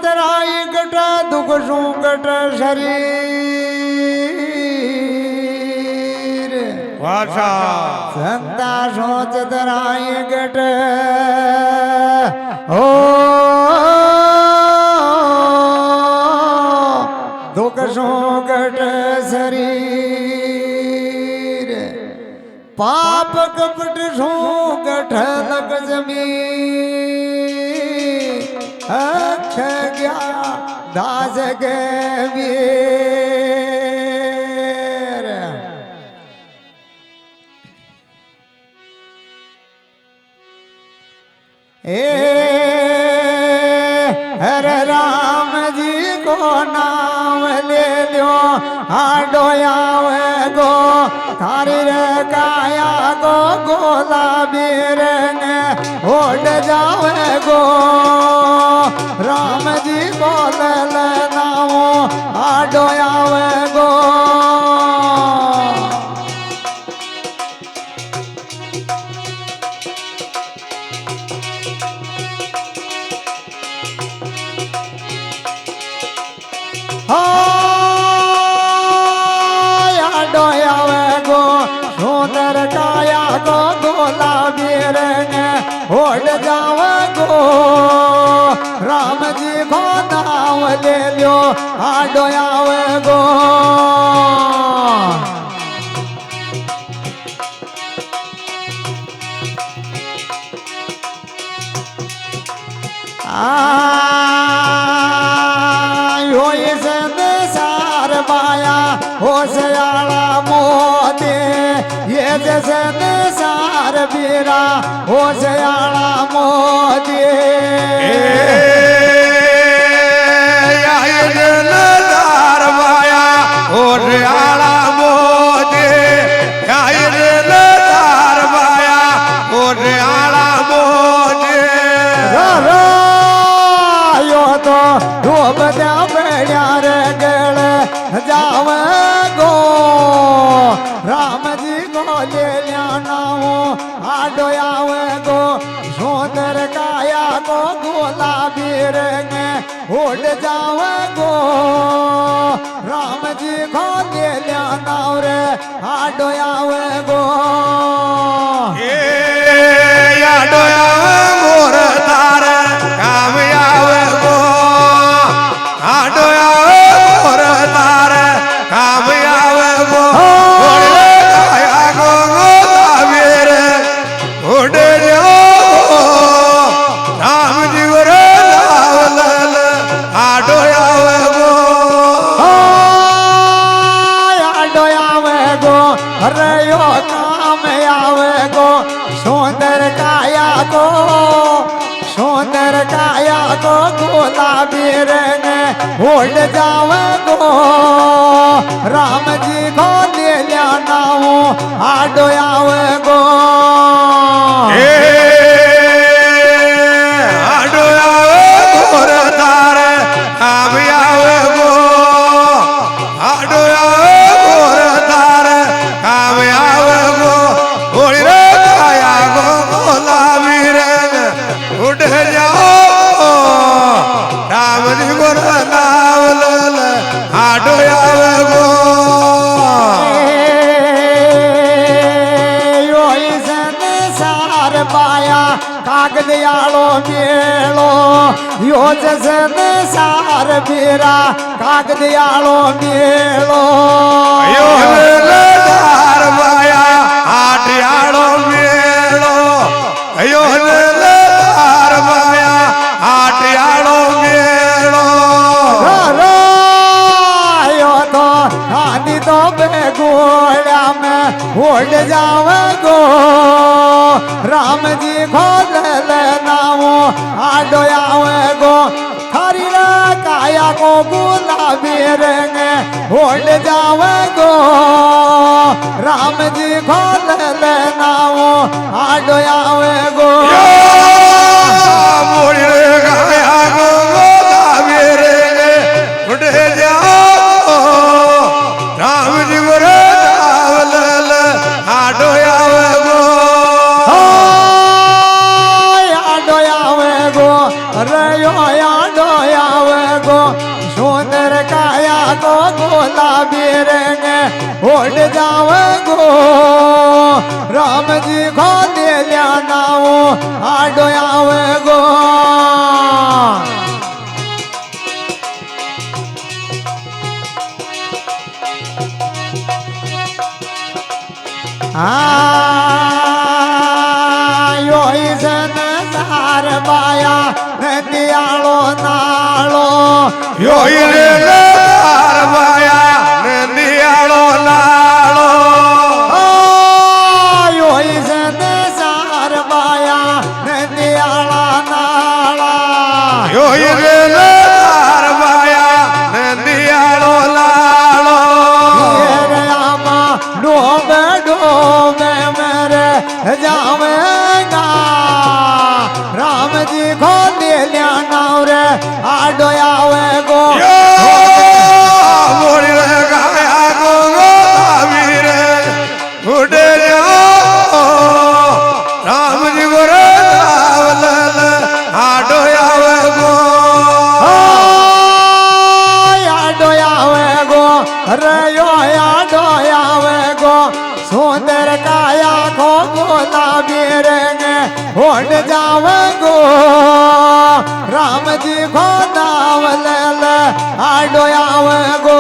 તરાઈ ગટ દુઃખ શું ગટ શરીર વાસા સંતા સોચ તરાઈ ગટ ઓ દુઃખ શું ગટ શરીર પાપ કપટ શું ગઠ લગ જમી અખ ગયા દાસ ગે વીર ए हरे राम जी को नाम ले लो आडो आवे गो थारी रे काया गो गुलाबी रंग ओढ़ जावे गो राम जी को ले नाम आडो आवे गो गो सुंदर काया गो गुलाबी रंग ओढ़ जावे गो राम जी को नाम ले लो आडो आवे गो बाया हो सयाला मोदे ये जैसे सार बीरा हो सयाला मोदे दार बाया हो सयाला मोदे दार बाया हो सयाला मोदे यो तो डूब दे बेड़ा रे गल जावे गो राम जी को ले लिया आडो आवे गो सुंदर काया को गुलाबी रंग उड़ जावे गो राम जी को ले लिया रे आडो आवे गो आडो आवे मोर तार काम आवे गो आडो आवे मोर तार काम आवे गो आया गो गोलाबीर उड़ जाओ राम जी रे लाल आडो आवे गो आडो आवे गो अरे यो काम आवे गो सुंदर काया को गुलाबी रंग उड़ जावे गो राम जी को ले लिया नाम आडो आवे गो आडो आवे गोर तार काम आवे गो आडो आवे गोर तार काम आवे गो ओड़ी रे काया गो गुलाबी रंग उड़ जाओ राम जी गोर नाम लाल आडो आवे गो पाया कागदियालो मेलो यो जसन सार बीरा कागदियालो मेलो यो दार पाया आटियालो मेलो यो दार पाया आटियालो मेलो यो तो आदि तो बेगोड़ा में उड़ जावे गो राम जी खोल नाम आडो आवे गो थारी रे काया को गुलाबी रंग उड़ जावे गो राम जी खोल नाम आडो आवे गो काया को गुलाबी रंग उड़ जाओ राम जी रे लाल आडो आवे गो आडो आवे गो रे यो आडो आवे નાવો આડો આવે ગો સાર બાયા નદિયાળો નાળો યોઈ રે સાર બાયા નદિયાળો નાળો યોઈ સાર બાયા નદિયાળા નાળા યોઈ રે સાર બાયા નદિયાળો નાળો ડોબે ડોબે મેરે જાવેગા રામજી ખોદે લ્યા નાવ રે આડો આવે ગો મોરી રે ગાયા ગો આવી રે ઉડે રામજી ગોરે આવલ આડો આવે ગો આડો આવે ગો રે આડો આવે ગો સુંદર કાયા કો ગુલાબી રેંગે હોડ જાવ ગો રામજી ખો નાવલ આડો આવે ગો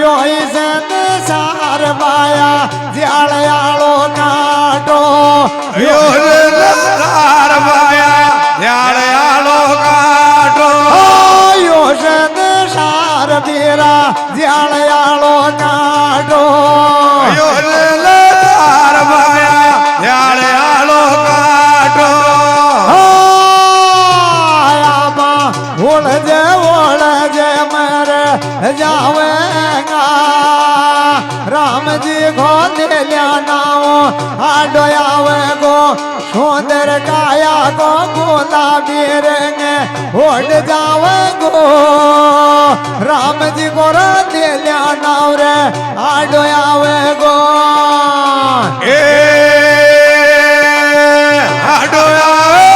યોઈ સાર બાયા જ્યાળયાળો કાઢો સાર બાયા યાળો કાઢો સાર બીરા જ્યાળયાળો કાઢો સાર બાયા યાળો કાઢો ઓળજે મરે જાવેગા રામજી ખોદે લ્યા નાવો આડો આવે ગો સુંદર કાયા ગો ગુલાબી રેંગે ઓડ જાવે ગો રામજી ગોર દે લ્યા નાવ રે આડો આવે ગો એ આડો આવે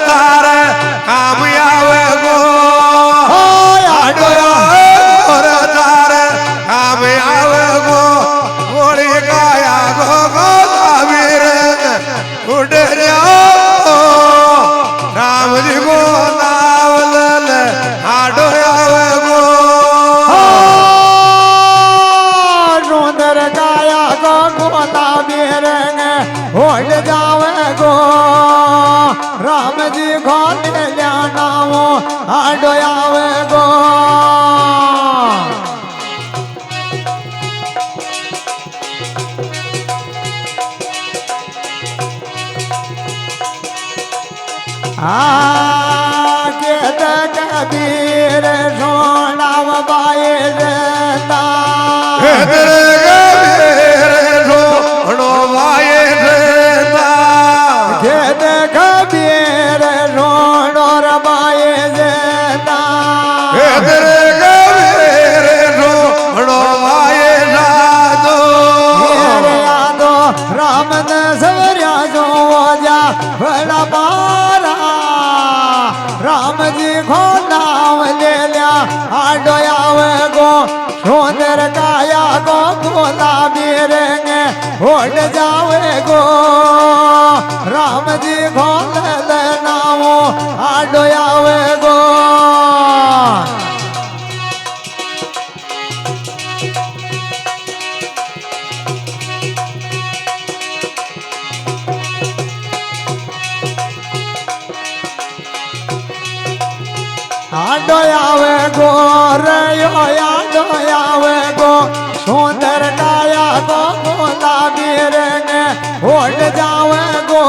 તારે કામ આવે ગો આડો તારે કામ આવે ગો મોરી ગાયા ગો આવી રે ઉડે રામજી ગો નાવલ આડો આવે ગો સુંદર કાયા ગો ગુલાબી રેંગે ઓડ જાવે ગો રામજી ખોદે લ્યા નાવો આડો આવે ગો કેત કબીર સોનાવ બાએ જતા ખેત કબીર સોનો રબાએ જતા યાદો રામ ને સવર્યા જો જા ભલા પારા રામજી ખો નામ લે લ્યા આડો આવે ગો સુંદર કાયા ગો ગુલાબી રેંગે હોડ જાવે ગો રામજી ખો લે નાવો આડો આવે ગો આડો આવે ગો રયો આડો આવે ગો સુંદર કાયા ગો ગુલાબી રેંગે હોડ જાવે ગો